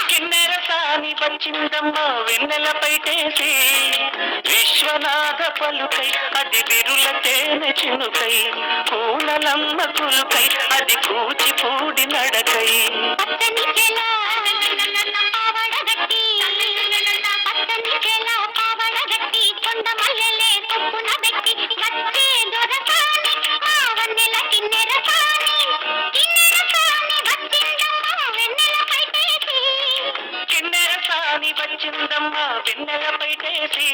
కిన్నెర సాని వచ్చిందమ్మ వెన్నెల పైటేసి విశ్వనాథ పలుకై అది విరుల తేనె చినుకై పూలలమ్మ కులుకై అది కూచిపూడి నడకై కిన్నెర సాని వచ్చిందమ్మ వెన్నెల పైటేసి